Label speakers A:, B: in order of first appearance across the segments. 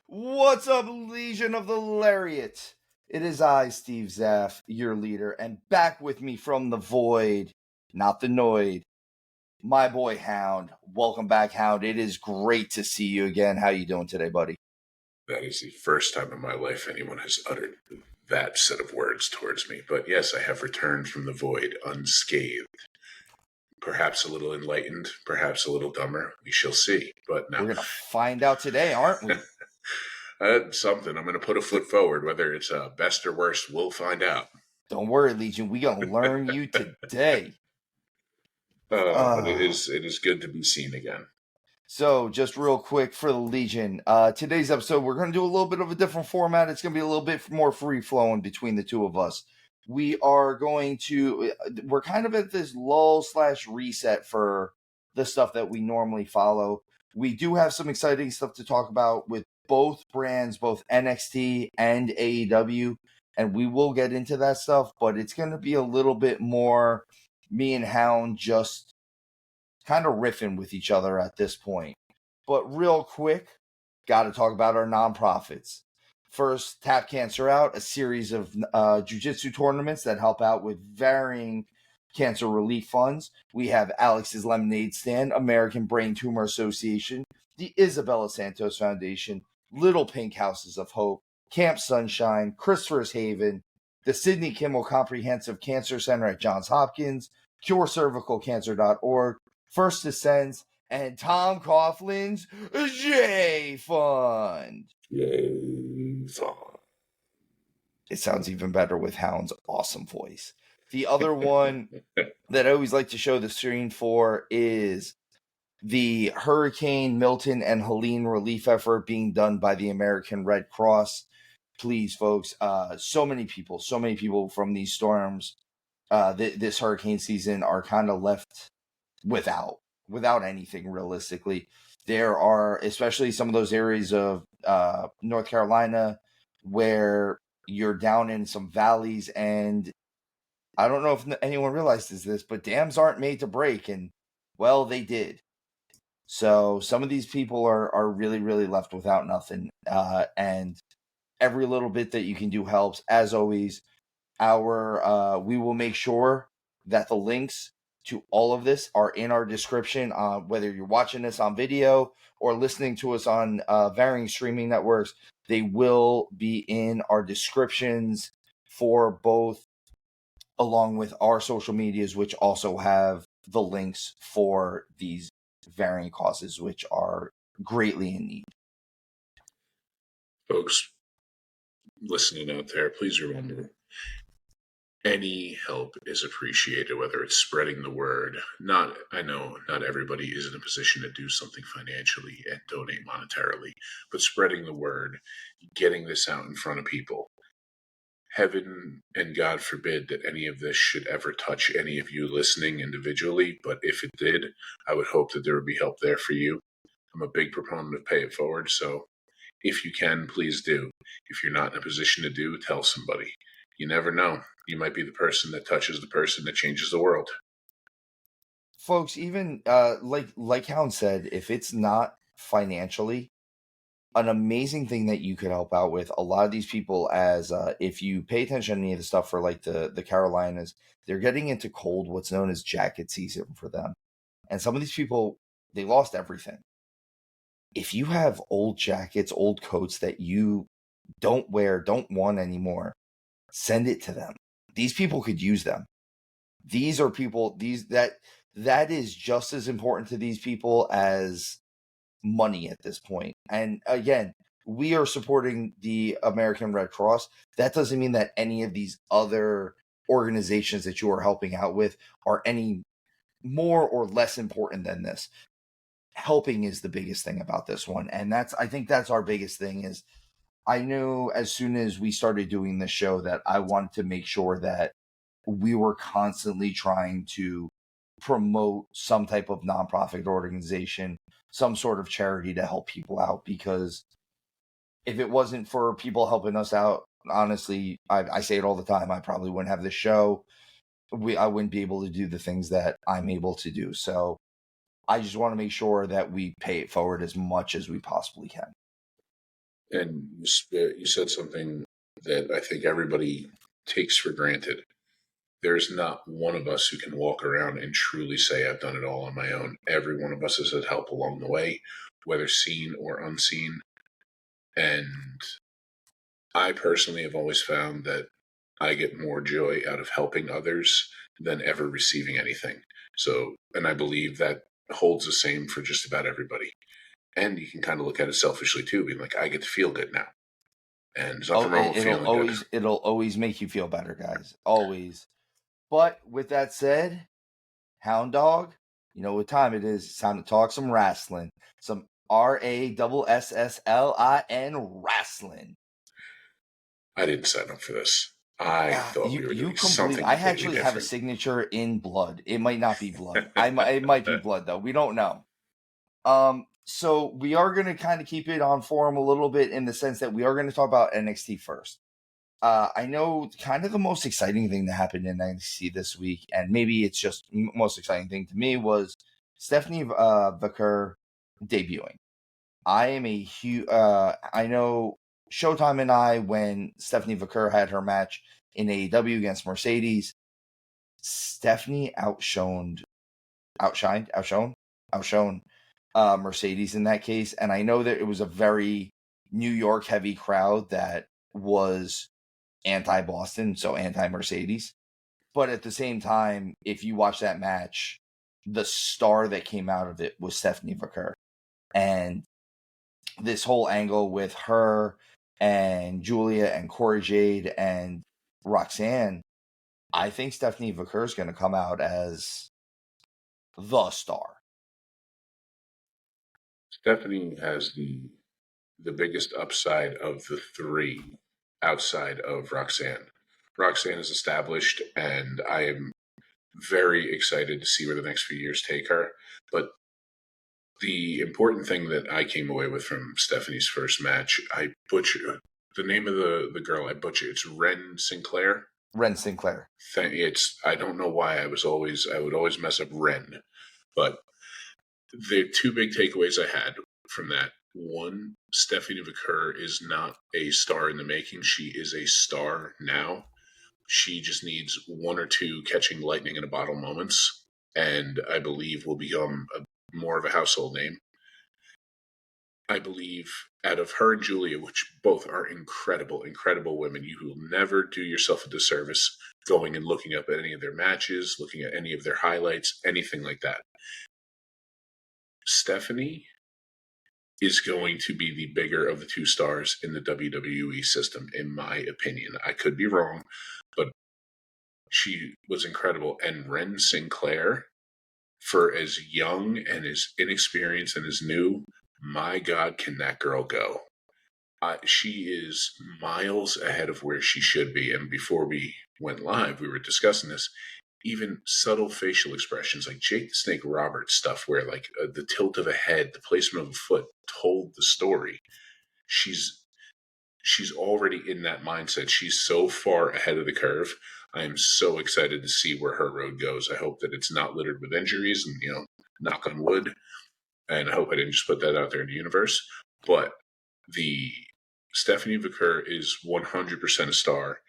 A: What's up, Legion of the Lariat? It is I, Steve Zapf, your leader, and back with me from the void, not the noid, my boy Hound. Welcome back, Hound. It is great to see you again. How you doing today, buddy?
B: That is the first time in my life anyone has uttered that set of words towards me. But yes, I have returned from the void unscathed. Perhaps a little enlightened, perhaps a little dumber. We shall see. But
A: We're
B: no,
A: gonna find out today, aren't we?
B: something. I'm going to put a foot forward. Whether it's best or worst, we'll find out.
A: Don't worry, Legion. We gonna learn you today.
B: But it
A: Uh,
B: is good to be seen again.
A: So, just real quick for the Legion, today's episode, we're going to do a little bit of a different format. It's going to be a little bit more free flowing between the two of us. We're kind of at this lull / reset for the stuff that we normally follow. We do have some exciting stuff to talk about with both brands, both NXT and AEW, and we will get into that stuff, but it's going to be a little bit more me and Hound just kind of riffing with each other at this point. But real quick, got to talk about our nonprofits. First, Tap Cancer Out, a series of jiu-jitsu tournaments that help out with varying cancer relief funds. We have Alex's Lemonade Stand, American Brain Tumor Association, the Isabella Santos Foundation, Little Pink Houses of Hope, Camp Sunshine, Christopher's Haven, the Sidney Kimmel Comprehensive Cancer Center at Johns Hopkins, CureCervicalCancer.org, First Descends, and Tom Coughlin's J Fund.
B: Yay,
A: It sounds even better with Hound's awesome voice. The other one that I always like to show the screen for is the Hurricane Milton and Helene relief effort being done by the American Red Cross. Please, folks, so many people from these storms this hurricane season are kind of left without anything realistically. There are, especially some of those areas of North Carolina where you're down in some valleys, and I don't know if anyone realizes this, but dams aren't made to break, and well, they did. So some of these people are really, really left without nothing, and every little bit that you can do helps. As always, we will make sure that the links to all of this are in our description, whether you're watching this on video or listening to us on varying streaming networks. They will be in our descriptions for both, along with our social medias, which also have the links for these varying causes, which are greatly in need.
B: folks listening out there, please remember any help is appreciated, whether it's spreading the word. I know not everybody is in a position to do something financially and donate monetarily, but spreading the word, getting this out in front of people. Heaven and God forbid that any of this should ever touch any of you listening individually, but if it did, I would hope that there would be help there for you. I'm a big proponent of pay it forward, so if you can, please do. If you're not in a position to do, tell somebody. You never know. You might be the person that touches the person that changes the world.
A: Folks, even like Hound said, if it's not financially, an amazing thing that you could help out with a lot of these people, as if you pay attention to any of the stuff for like the Carolinas, they're getting into cold, what's known as jacket season for them. And some of these people, they lost everything. If you have old jackets, old coats that you don't wear, don't want anymore, send it to them. These people could use them. These are people, that is just as important to these people as money at this point. And again, we are supporting the American Red Cross. That doesn't mean that any of these other organizations that you are helping out with are any more or less important than this. Helping is the biggest thing about this one. And I think that's our biggest thing. Is I knew as soon as we started doing this show that I wanted to make sure that we were constantly trying to promote some type of nonprofit organization, some sort of charity to help people out. Because if it wasn't for people helping us out, honestly, I say it all the time, I probably wouldn't have this show. I wouldn't be able to do the things that I'm able to do. So I just want to make sure that we pay it forward as much as we possibly can.
B: And you said something that I think everybody takes for granted. There's not one of us who can walk around and truly say, I've done it all on my own. Every one of us has had help along the way, whether seen or unseen. And I personally have always found that I get more joy out of helping others than ever receiving anything. So, and I believe that holds the same for just about everybody. And you can kind of look at it selfishly too, being like, I get to feel good now. And there's
A: Oh,
B: nothing wrong with feeling good.
A: it'll always make you feel better, guys. Always. But with that said, Hound Dog, you know what time it is. It's time to talk some wrestling. Some RASSLIN wrestling.
B: I didn't sign up for this. I thought we were
A: You
B: doing
A: completely.
B: something
A: I
B: completely
A: actually have a
B: different.
A: signature in blood. It might not be blood. It might be blood though. We don't know. So we are going to kind of keep it on form a little bit in the sense that we are going to talk about NXT first. I know kind of the most exciting thing that happened in NXT this week, and maybe it's just most exciting thing to me, was Stephanie Vaquer debuting. I am a huge. I know Showtime and I, when Stephanie Vaquer had her match in AEW against Mercedes, Stephanie outshined Mercedes in that case. And I know that it was a very New York heavy crowd that was anti-Boston, so anti-Mercedes. But at the same time, if you watch that match, the star that came out of it was Stephanie Vaquer. And this whole angle with her and Julia and Cora Jade and Roxanne, I think Stephanie Vaquer is going to come out as the star.
B: Stephanie has the biggest upside of the three outside of Roxanne. Roxanne is established, and I am very excited to see where the next few years take her. But the important thing that I came away with from Stephanie's first match, I butcher the name of the girl. I butcher. It's Wren Sinclair.
A: Wren Sinclair.
B: I don't know why I would always mess up Wren, but the two big takeaways I had from that: one, Stephanie Vaquer is not a star in the making; she is a star now. She just needs one or two catching lightning in a bottle moments, and I believe will become more of a household name. I believe out of her and Julia, which both are incredible, incredible women, you will never do yourself a disservice going and looking up at any of their matches, looking at any of their highlights, anything like that. Stephanie is going to be the bigger of the two stars in the WWE system, in my opinion. I could be wrong, but she was incredible. And Wren Sinclair, for as young and as inexperienced and as new, my God, can that girl go? She is miles ahead of where she should be. And before we went live, we were discussing this. Even subtle facial expressions like Jake the Snake Roberts stuff, where like the tilt of a head, the placement of a foot told the story. She's already in that mindset. She's so far ahead of the curve. I am so excited to see where her road goes. I hope that it's not littered with injuries, and knock on wood. And I hope I didn't just put that out there in the universe. But the Stephanie Vaquer is 100% a star.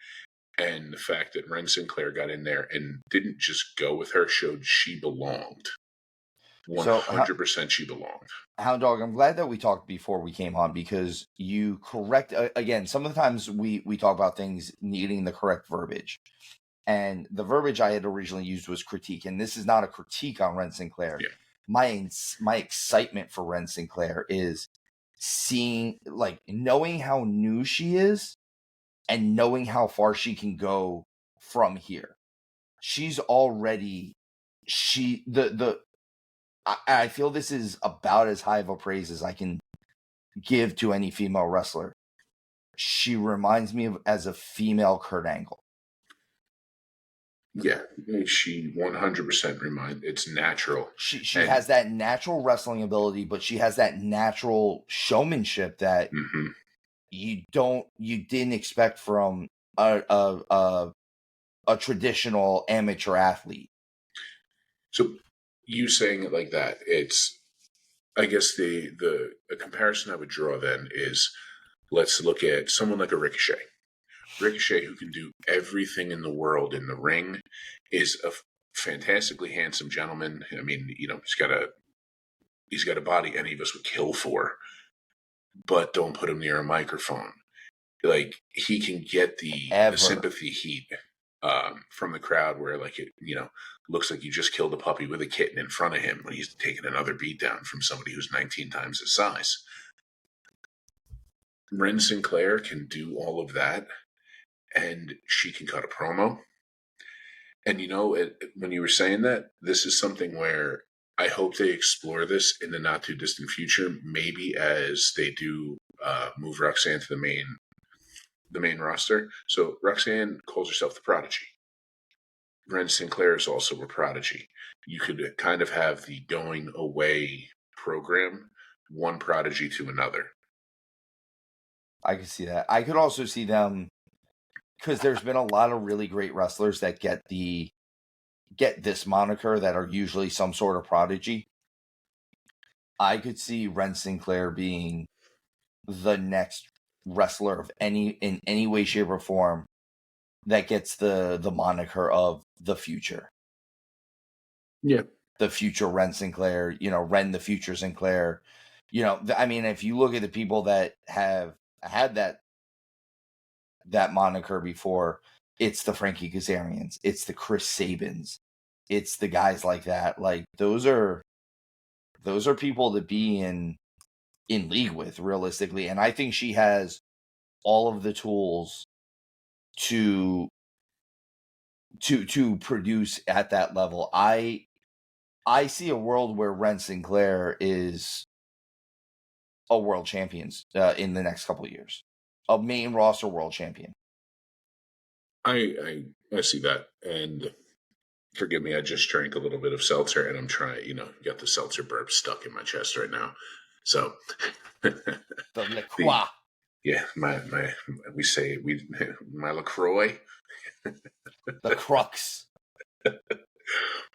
B: And the fact that Wren Sinclair got in there and didn't just go with her showed she belonged. 100% she belonged.
A: Hound Dog, I'm glad that we talked before we came on, because you correct, again, some of the times we talk about things needing the correct verbiage. And the verbiage I had originally used was critique. And this is not a critique on Wren Sinclair.
B: Yeah.
A: My excitement for Wren Sinclair is seeing, like, knowing how new she is and knowing how far she can go from here. She's already, I feel this is about as high of a praise as I can give to any female wrestler. She reminds me of as a female Kurt Angle.
B: Yeah, she 100% it's natural.
A: She has that natural wrestling ability, but she has that natural showmanship that you didn't expect from a traditional amateur athlete.
B: So you saying it like that, it's, I guess the comparison I would draw then is let's look at someone like a Ricochet. Ricochet, who can do everything in the world in the ring, is a fantastically handsome gentleman. I mean, he's got a body any of us would kill for, but don't put him near a microphone. Like, he can get the sympathy heat from the crowd, where like it looks like you just killed a puppy with a kitten in front of him when he's taking another beatdown from somebody who's 19 times his size. Wren Sinclair can do all of that, and she can cut a promo. And when you were saying that, this is something where I hope they explore this in the not too distant future, maybe as they do move Roxanne to the main roster. So Roxanne calls herself the Prodigy. Wren Sinclair is also a Prodigy. You could kind of have the going away program, one Prodigy to another.
A: I could see that. I could also see them, because there's been a lot of really great wrestlers that get this moniker that are usually some sort of prodigy. I could see Wren Sinclair being the next wrestler in any way, shape, or form that gets the moniker of the future.
B: Yeah.
A: The future Wren Sinclair, Wren the future Sinclair. I mean, if you look at the people that have had that moniker before, it's the Frankie Kazarians, it's the Chris Sabins, it's the guys like that. Like, those are people to be in league with, realistically. And I think she has all of the tools to produce at that level. I see a world where Wren Sinclair is a world champion in the next couple of years, a main roster world champion.
B: I see that, and forgive me, I just drank a little bit of seltzer, and I'm trying, got the seltzer burp stuck in my chest right now. So
A: the LaCroix.
B: My LaCroix.
A: The crux.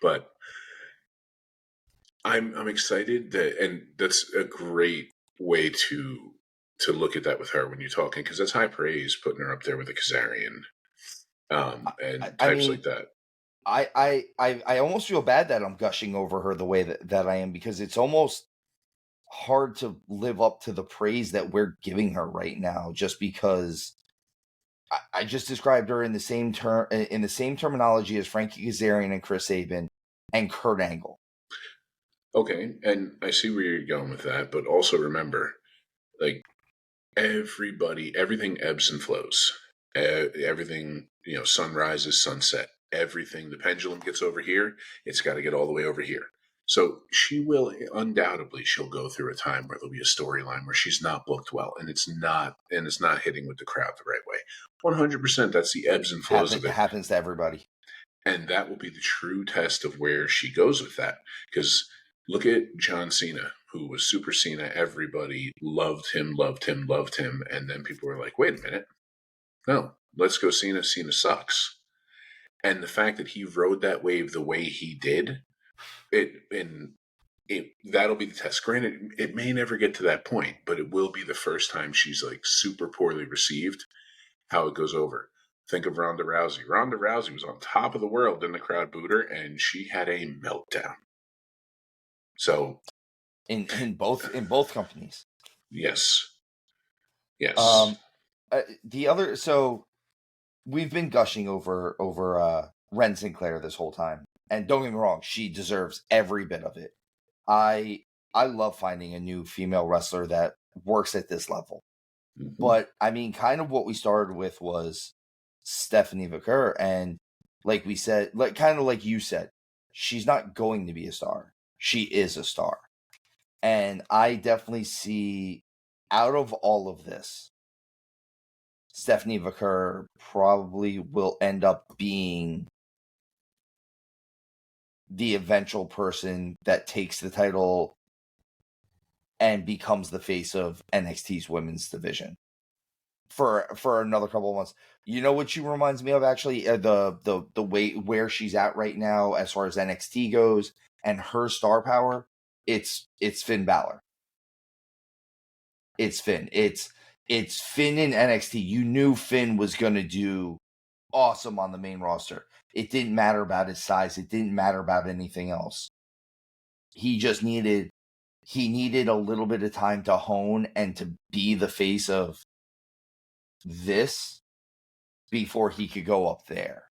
B: But I'm excited and that's a great way to look at that with her when you're talking, because that's high praise, putting her up there with a Kazarian and types like that.
A: I almost feel bad that I'm gushing over her the way that I am, because it's almost hard to live up to the praise that we're giving her right now, just because I just described her in the same terminology as Frankie Kazarian and Chris Sabin and Kurt Angle.
B: Okay, and I see where you're going with that, but also remember, like, everything ebbs and flows. Everything, sun rises, sunset. Everything, the pendulum gets over here, it's got to get all the way over here. So she'll go through a time where there'll be a storyline where she's not booked well, and it's not hitting with the crowd the right way. 100%, that's the ebbs and flows of it.
A: It happens to everybody.
B: And that will be the true test of where she goes with that. Because look at John Cena, who was Super Cena. Everybody loved him. And then people were like, wait a minute. No, let's go Cena. Cena sucks. And the fact that he rode that wave the way he did, that'll be the test. Granted, it may never get to that point, but it will be the first time she's like super poorly received, how it goes over. Think of Ronda Rousey. Ronda Rousey was on top of the world, and the crowd booed her, and she had a meltdown. So,
A: in both companies,
B: yes.
A: So we've been gushing over Wren Sinclair this whole time, and don't get me wrong, she deserves every bit of it. I love finding a new female wrestler that works at this level. Mm-hmm. But I mean, kind of what we started with was Stephanie Vaquer, and like we said, kind of like you said, she's not going to be a star. She is a star. And I definitely see, out of all of this, Stephanie Vaquer probably will end up being the eventual person that takes the title and becomes the face of NXT's women's division for another couple of months. You know what she reminds me of, actually? The way where she's at right now as far as NXT goes and her star power, it's Finn Balor. It's Finn. It's it's Finn in NXT. You knew Finn was going to do awesome on the main roster. It didn't matter about his size. It didn't matter about anything else. He just needed a little bit of time to hone and to be the face of this before he could go up there.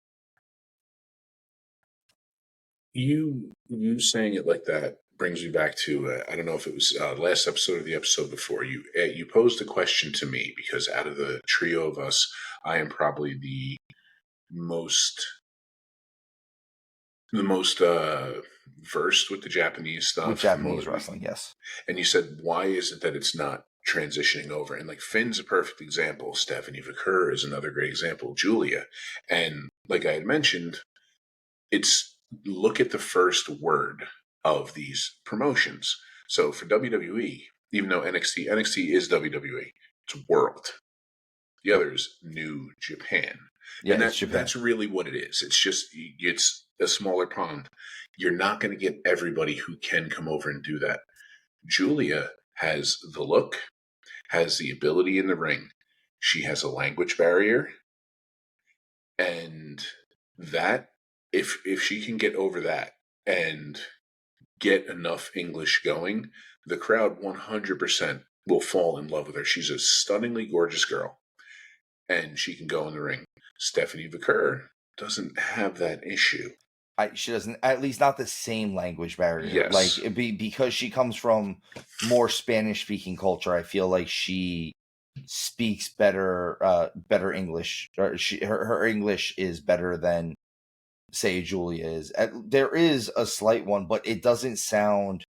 B: You saying it like that brings me back to I don't know if it was last episode or the episode before. You posed a question to me because out of the trio of us, I am probably the most versed with the Japanese stuff.
A: With Japanese wrestling, yes.
B: And you said, why is it that it's not transitioning over? And like Finn's a perfect example. Stephanie Vaquer is another great example. Julia. And like I had mentioned, it's look at the first word of these promotions. So for WWE, even though NXT is WWE, it's World. The other is New Japan.
A: Yeah,
B: and
A: Japan.
B: That's really what it is. It's just, it's a smaller pond. You're not going to get everybody who can come over and do that. Julia has the look, has the ability in the ring. She has a language barrier. And that, if she can get over that and get enough English going, the crowd 100% will fall in love with her. She's a stunningly gorgeous girl. And she can go in the ring. Stephanie Vaquer doesn't have that issue.
A: She doesn't, at least not the same language barrier.
B: Yes.
A: Like, because she comes from more Spanish-speaking culture, I feel like she speaks better English. Her English is better than, say, Julia is. There is a slight one, but it doesn't sound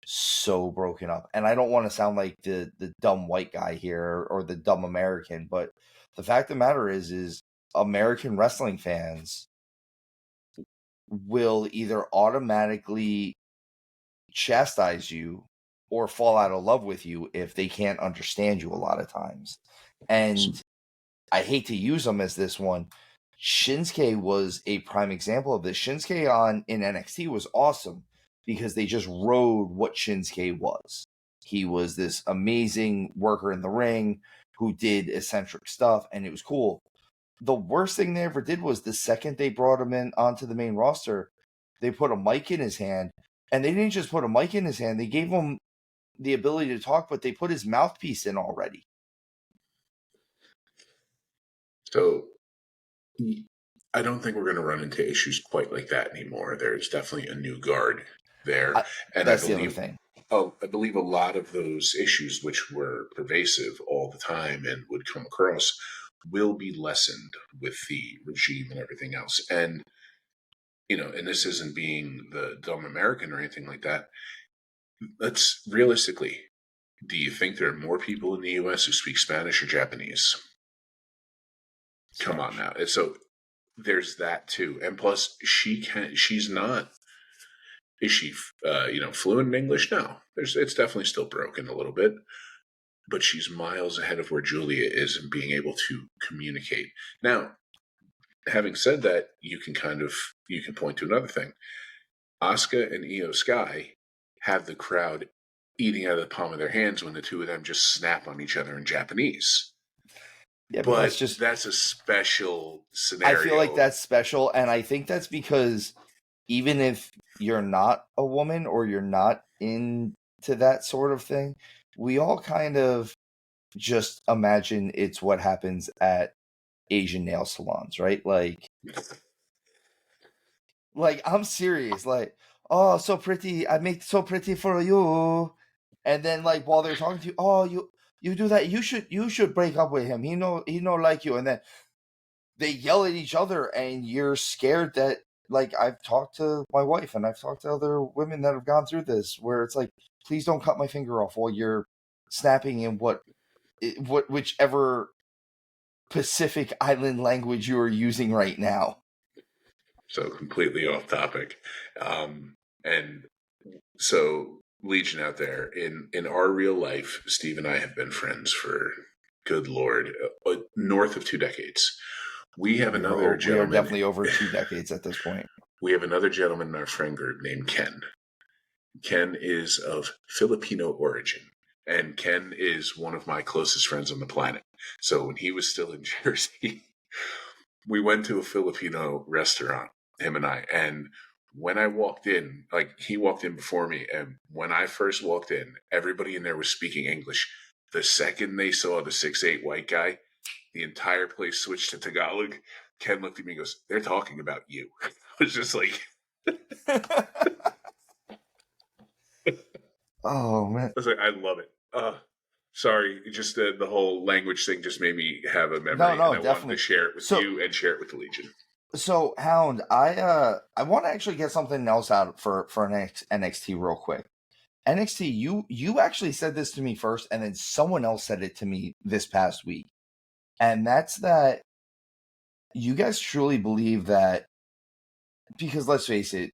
A: so broken up. And I don't want to sound like the dumb white guy here or the dumb American, but the fact of the matter is American wrestling fans will either automatically chastise you or fall out of love with you if they can't understand you a lot of times. And I hate to use them as this one. Shinsuke was a prime example of this. Shinsuke in NXT was awesome because they just rode what Shinsuke was. He was this amazing worker in the ring who did eccentric stuff, and it was cool. The worst thing they ever did was the second they brought him in onto the main roster, they put a mic in his hand, and they didn't just put a mic in his hand, they gave him the ability to talk, but they put his mouthpiece in already.
B: So I don't think we're going to run into issues quite like that anymore. There's definitely a new guard there.
A: And that's the other thing.
B: Oh, I believe a lot of those issues, which were pervasive all the time and would come across, will be lessened with the regime and everything else. And, and this isn't being the dumb American or anything like that. Let's realistically, do you think there are more people in the U.S. who speak Spanish or Japanese? Come on now. And so there's that too. And plus she's not, is she, fluent in English? No, it's definitely still broken a little bit, but she's miles ahead of where Julia is in being able to communicate. Now, having said that, you can point to another thing. Asuka and Io Sky have the crowd eating out of the palm of their hands when the two of them just snap on each other in Japanese.
A: Yeah, but
B: that's a special scenario.
A: I feel like that's special, and I think that's because even if you're not a woman or you're not into that sort of thing, we all kind of just imagine it's what happens at Asian nail salons, right? Like I'm serious. Like, oh, so pretty. I make so pretty for you. And then like while they're talking to you, oh, you do that. You should break up with him. He no like you. And then they yell at each other, and you're scared that, like, I've talked to my wife and I've talked to other women that have gone through this, where it's like, please don't cut my finger off while you're snapping in whichever Pacific Island language you are using right now.
B: So completely off topic. And so Legion out there, in our real life, Steve and I have been friends for, good Lord, north of 2 decades. We have another gentleman.
A: We are definitely over 2 decades at this point.
B: We have another gentleman in our friend group named Ken. Ken is of Filipino origin. And Ken is one of my closest friends on the planet. So when he was still in Jersey, we went to a Filipino restaurant, him and I. And when I walked in, like he walked in before me, and when I first walked in, everybody in there was speaking English. The second they saw the 6'8" white guy, the entire place switched to Tagalog. Ken looked at me and goes, "They're talking about you." I was just like,
A: Oh man.
B: I was like, I love it. Sorry, just the whole language thing just made me have a
A: No,
B: memory, and
A: no,
B: I wanted to
A: definitely.
B: share it with
A: So
B: you and share it with the Legion.
A: so Hound, I want to actually get something else out for NXT real quick. NXT, you actually said this to me first, and then someone else said it to me this past week. And that's that you guys truly believe that, because let's face it,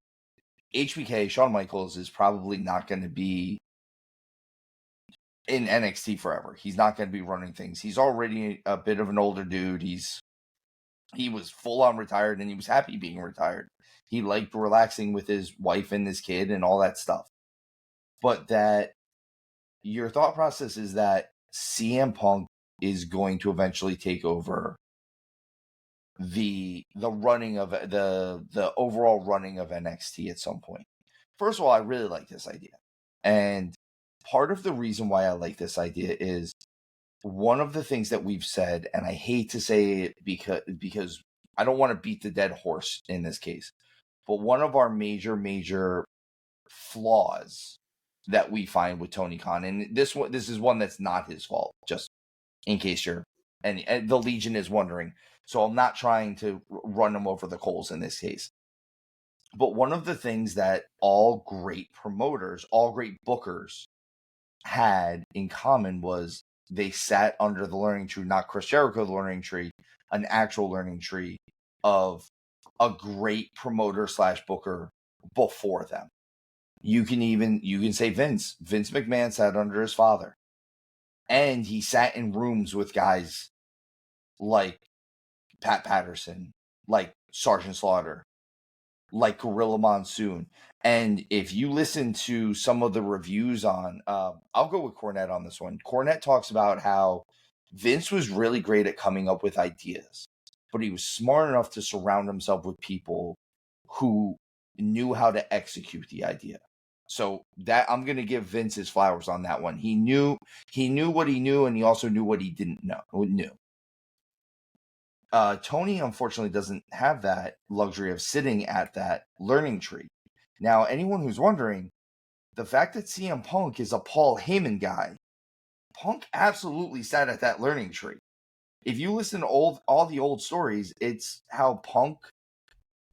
A: HBK, Shawn Michaels, is probably not going to be in NXT forever. He's not going to be running things. He's already a bit of an older dude. He was full on retired, and he was happy being retired. He liked relaxing with his wife and his kid and all that stuff. But that your thought process is that CM Punk is going to eventually take over the running of the overall running of NXT at some point. First of all, I really like this idea. And part of the reason why I like this idea is one of the things that we've said, and I hate to say it because I don't want to beat the dead horse in this case, but one of our major flaws that we find with Tony Khan, and this is one that's not his fault, just in case you're and the Legion is wondering. So I'm not trying to run them over the coals in this case. But one of the things that all great promoters, all great bookers had in common was they sat under the learning tree, not Chris Jericho the learning tree, an actual learning tree of a great promoter / booker before them. You can say Vince McMahon sat under his father, and he sat in rooms with guys like Pat Patterson, like Sergeant Slaughter, like Gorilla Monsoon. And if you listen to some of the reviews on, I'll go with Cornette on this one. Cornette talks about how Vince was really great at coming up with ideas, but he was smart enough to surround himself with people who knew how to execute the idea. So that I'm going to give Vince his flowers on that one. He knew what he knew, and he also knew what he didn't know. Tony, unfortunately, doesn't have that luxury of sitting at that learning tree. Now, anyone who's wondering, the fact that CM Punk is a Paul Heyman guy, Punk absolutely sat at that learning tree. If you listen to all the old stories, it's how Punk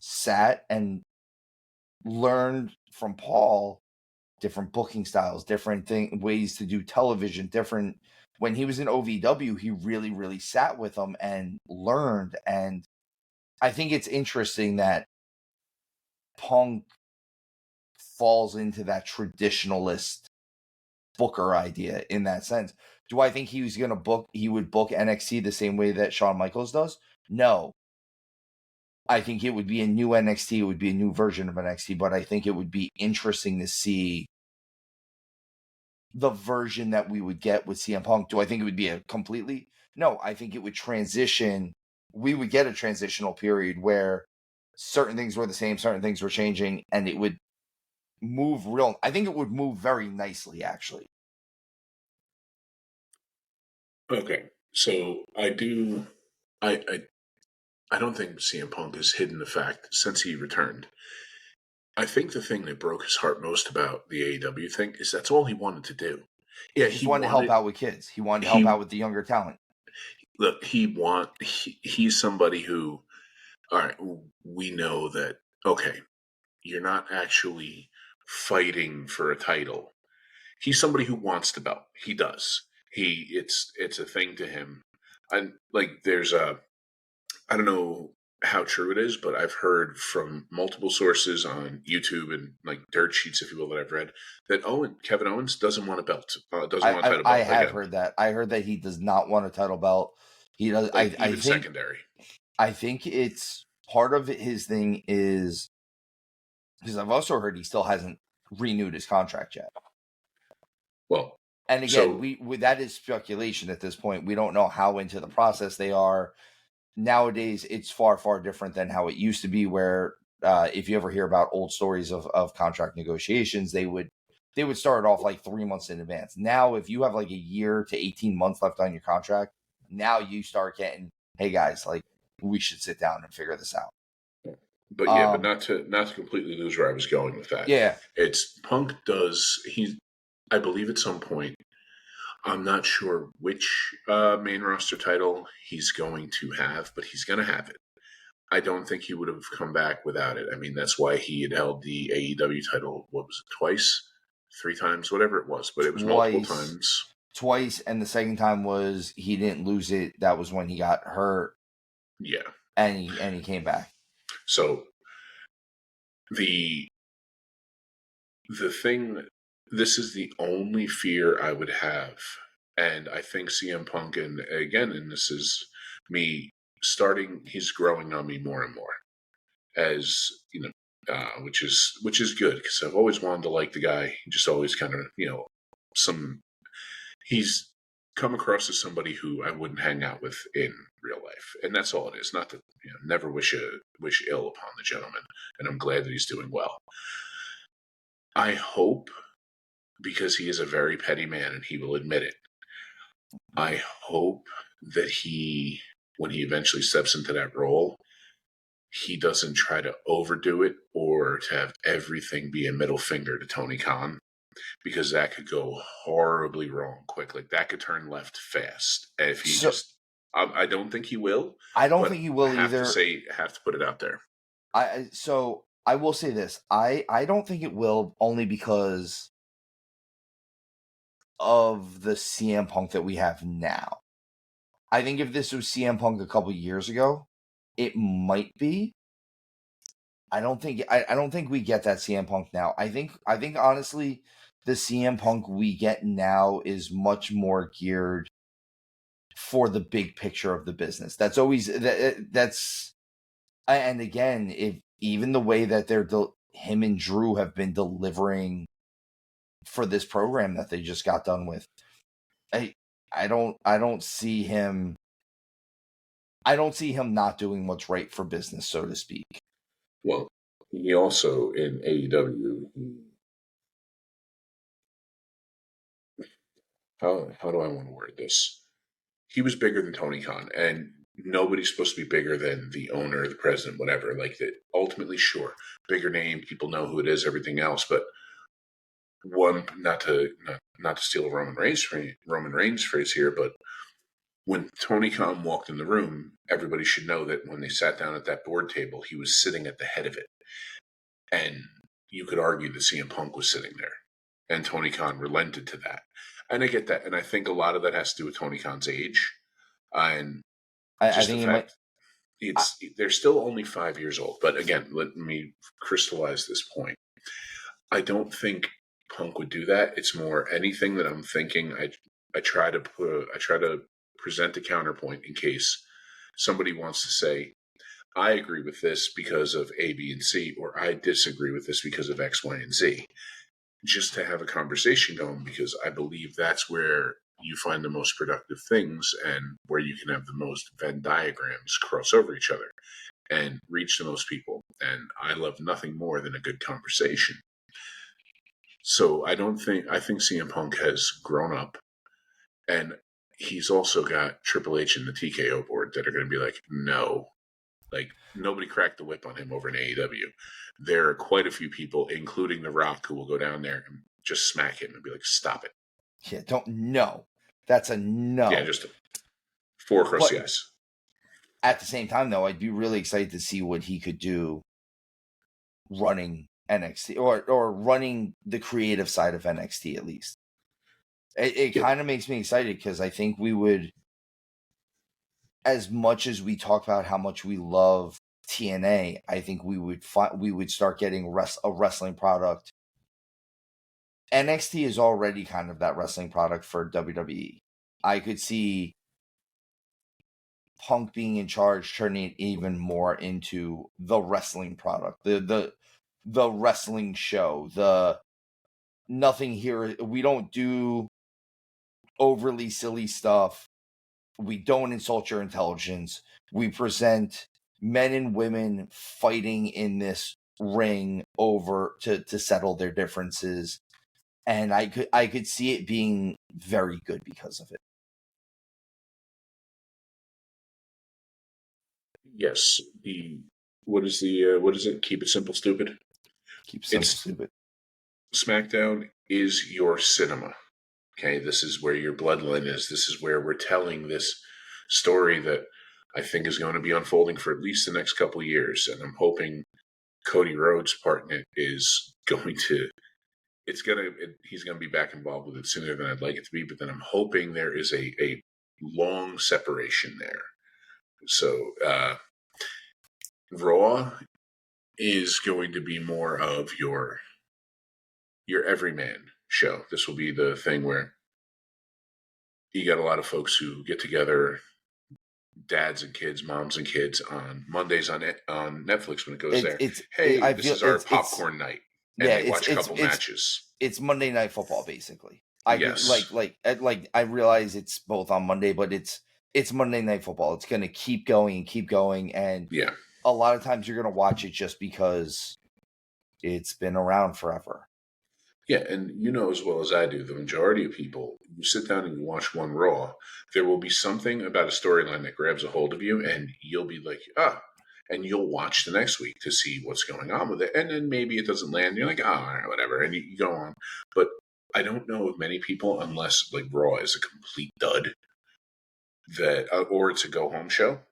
A: sat and learned from Paul different booking styles, different ways to do television, different. When he was in OVW, he really sat with them and learned. And I think it's interesting that Punk falls into that traditionalist booker idea in that sense. Do I think he would book NXT the same way that Shawn Michaels does? No. I think it would be a new NXT. It would be a new version of NXT, but I think it would be interesting to see the version that we would get with CM Punk. Do I think it would be a completely? No, I think it would transition. We would get a transitional period where certain things were the same, certain things were changing, and it would move I think it would move very nicely, actually.
B: Okay, so I don't think CM Punk has hidden the fact since he returned. I think the thing that broke his heart most about the AEW thing is that's all he wanted to do. Yeah,
A: He just wanted to help out with kids. He wanted to help out with the younger talent.
B: Look, he's somebody who, all right, we know that, okay, you're not actually fighting for a title. He's somebody who wants the belt. He does. It's a thing to him. And like there's I don't know how true it is, but I've heard from multiple sources on YouTube and like dirt sheets, if you will, that I've read that Kevin Owens doesn't want a belt. Doesn't want a title belt.
A: I have heard that. I heard that he does not want a title belt. He does.
B: Like,
A: I think
B: secondary.
A: I think it's part of his thing is because I've also heard he still hasn't renewed his contract yet.
B: Well,
A: And again,
B: So
A: we that is speculation at this point. We don't know how into the process they are. Nowadays, it's far, far different than how it used to be, where if you ever hear about old stories of contract negotiations, they would start off like 3 months in advance. Now, if you have like a year to 18 months left on your contract, now you start getting, hey guys, like we should sit down and figure this out.
B: but yeah, but not to completely lose where I was going with that.
A: Yeah.
B: It's Punk does he I believe at some point, I'm not sure which main roster title he's going to have, but he's going to have it. I don't think he would have come back without it. I mean, that's why he had held the AEW title, what was it, twice? 3 times? Whatever it was, but it was multiple times.
A: Twice, and the second time was he didn't lose it. That was when he got hurt.
B: Yeah.
A: And he came back.
B: So the thing, this is the only fear I would have. And I think CM Punk, and again, and this is me starting, he's growing on me more and more, as you know, which is good, because I've always wanted to like the guy. He just always kind of, he's come across as somebody who I wouldn't hang out with in real life, and that's all it is. Not to never wish ill upon the gentleman, and I'm glad that he's doing well. I hope, because he is a very petty man and he will admit it, I hope that when he eventually steps into that role, he doesn't try to overdo it or to have everything be a middle finger to Tony Khan, because that could go horribly wrong quick. Like, that could turn left fast. If he I don't think he will.
A: I don't think he will either.
B: Have to put it out there.
A: So I will say this. I don't think it will, only because of the CM Punk that we have now. I think if this was CM Punk a couple years ago, it might be. I don't think we get that CM Punk now. I think honestly, the CM Punk we get now is much more geared for the big picture of the business. That's always that's, and again, if even the way that him and Drew have been delivering for this program that they just got done with, I don't see him not doing what's right for business, so to speak.
B: Well, he also in AEW, how do I want to word this? He was bigger than Tony Khan, and nobody's supposed to be bigger than the owner, the president, whatever. Like, that, ultimately, sure, bigger name, people know who it is, everything else. But not to steal Roman Reigns' phrase here, but when Tony Khan walked in the room, everybody should know that when they sat down at that board table, he was sitting at the head of it. And you could argue that CM Punk was sitting there, and Tony Khan relented to that. And I get that, and I think a lot of that has to do with Tony Khan's age, and just the fact they're still only 5 years old. But again, let me crystallize this point. I don't think Punk would do that. It's more anything that I'm thinking. I try to present a counterpoint in case somebody wants to say, I agree with this because of A, B, and C, or I disagree with this because of X, Y, and Z. Just to have a conversation going, because I believe that's where you find the most productive things and where you can have the most Venn diagrams cross over each other and reach the most people. And I love nothing more than a good conversation. So I think CM Punk has grown up, and he's also got Triple H and the TKO board that are going to be like, no. Like, nobody cracked the whip on him over in AEW. There are quite a few people, including The Rock, who will go down there and just smack him and be like, stop it.
A: Yeah, that's a no.
B: Yeah, just 4 across the eyes.
A: At the same time, though, I'd be really excited to see what he could do running NXT or running the creative side of NXT, at least. It kind of makes me excited, because I think we would, as much as we talk about how much we love TNA, I think we would start getting a wrestling product. NXT is already kind of that wrestling product for WWE. I could see Punk being in charge, turning it even more into the wrestling product, the wrestling show. The nothing here. We don't do overly silly stuff. We don't insult your intelligence. We present men and women fighting in this ring over to settle their differences. And I could see it being very good because of it.
B: Yes. What is it? Keep it simple, stupid.
A: Keep it simple,
B: It's
A: stupid.
B: SmackDown is your cinema. Okay, this is where your bloodline is. This is where we're telling this story that I think is going to be unfolding for at least the next couple of years. And I'm hoping Cody Rhodes' part in it is going to. He's going to be back involved with it sooner than I'd like it to be. But then I'm hoping there is a long separation there. So Raw is going to be more of your everyman show. This will be the thing where you got a lot of folks who get together, dads and kids, moms and kids, on Mondays on Netflix when it goes there. Hey, this is our popcorn night, and they watch a couple matches.
A: It's Monday Night Football, basically. I realize it's both on Monday, but it's Monday Night Football. It's going to keep going, and a lot of times you're going to watch it just because it's been around forever.
B: Yeah, and you know as well as I do, the majority of people, you sit down and you watch one Raw, there will be something about a storyline that grabs a hold of you, and you'll be like, and you'll watch the next week to see what's going on with it, and then maybe it doesn't land, and you're like, all right, whatever, and you go on. But I don't know of many people, unless like Raw is a complete dud, or it's a go-home show,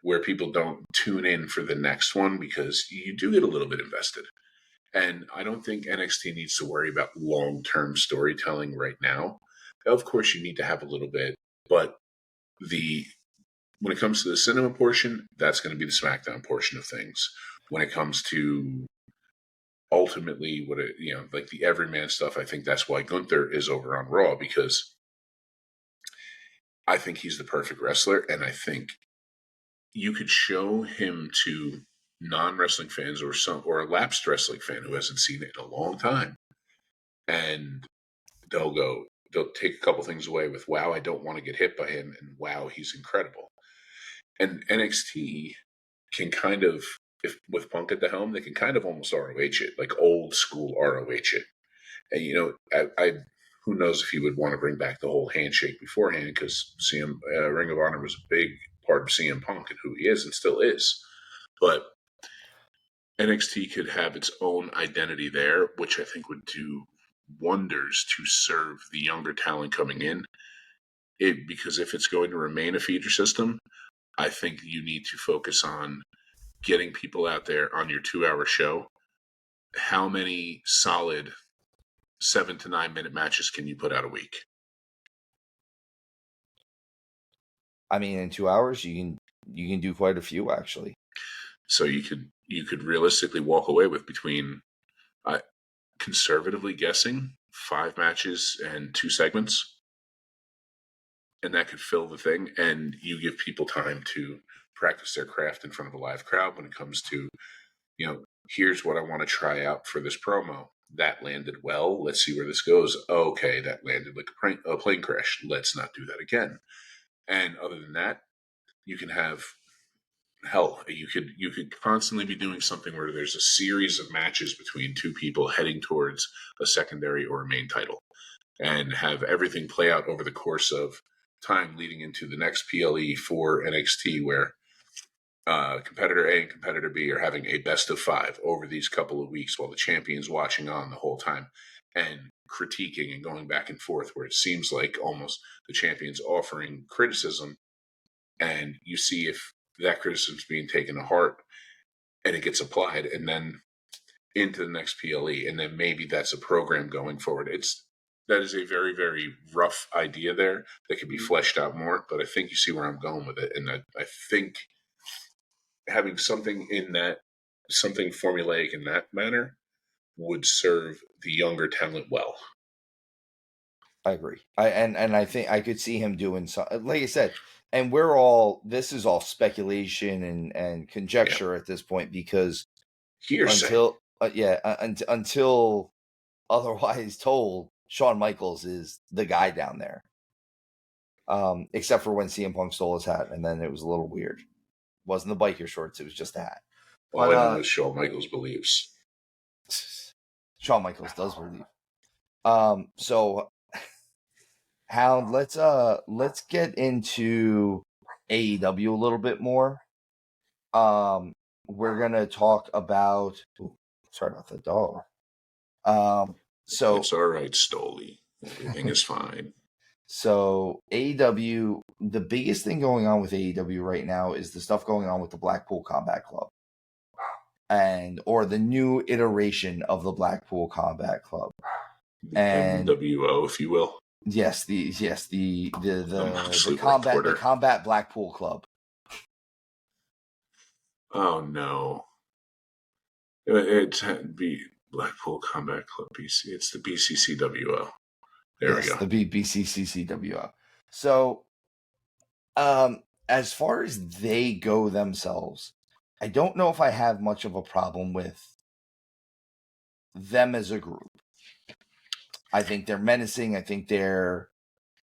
B: where people don't tune in for the next one because you do get a little bit invested. And I don't think NXT needs to worry about long-term storytelling right now. Of course, you need to have a little bit, but when it comes to the cinema portion, that's going to be the SmackDown portion of things. When it comes to ultimately like the everyman stuff, I think that's why Gunther is over on Raw, because I think he's the perfect wrestler, and I think you could show him to non-wrestling fans or a lapsed wrestling fan who hasn't seen it in a long time, and they'll take a couple things away with, wow, I don't want to get hit by him, and wow, he's incredible. And NXT can kind of, if with Punk at the helm, they can kind of almost ROH it, like old school ROH it. And I who knows if he would want to bring back the whole handshake beforehand, because Ring of Honor was a big part of CM Punk and who he is and still is. But NXT could have its own identity there, which I think would do wonders to serve the younger talent coming in. Because if it's going to remain a feeder system, I think you need to focus on getting people out there on your 2-hour show. How many solid 7 to 9 minute matches can you put out a week?
A: I mean, in 2 hours, you can do quite a few, actually.
B: So you could realistically walk away with between, conservatively guessing, 5 matches and 2 segments, and that could fill the thing. And you give people time to practice their craft in front of a live crowd when it comes to, here's what I want to try out for this promo. That landed well. Let's see where this goes. Okay, that landed like a plane crash. Let's not do that again. And other than that, you can have you could constantly be doing something where there's a series of matches between 2 people heading towards a secondary or a main title, and have everything play out over the course of time leading into the next PLE for NXT, where competitor A and competitor B are having a best of 5 over these couple of weeks while the champion's watching on the whole time and critiquing and going back and forth, where it seems like almost the champion's offering criticism, and you see if that criticism is being taken to heart and it gets applied, and then into the next PLE, and then maybe that's a program going forward. That is a very, very rough idea there that could be fleshed out more, but I think you see where I'm going with it. And I think having something formulaic in that manner would serve the younger talent well.
A: I agree. I think I could see him doing something, like I said, and this is all speculation and conjecture at this point, because until otherwise told, Shawn Michaels is the guy down there. except for when CM Punk stole his hat, and then it was a little weird. It wasn't the biker shorts; it was just a hat.
B: All I know is Shawn Michaels believes.
A: Shawn Michaels does believe. So Hound, let's get into AEW a little bit more. We're gonna talk about. Sorry about the dog. So
B: It's all right, Stoli. Everything is fine.
A: So AEW, the biggest thing going on with AEW right now is the stuff going on with the Blackpool Combat Club, or the new iteration of the Blackpool Combat Club, and
B: NWO, if you will.
A: Yes, the combat Blackpool Club.
B: Oh no, it's Blackpool Combat Club BC. It's the BCCWO. There we go.
A: The BCCWO. So, as far as they go themselves, I don't know if I have much of a problem with them as a group. I think they're menacing. I think they're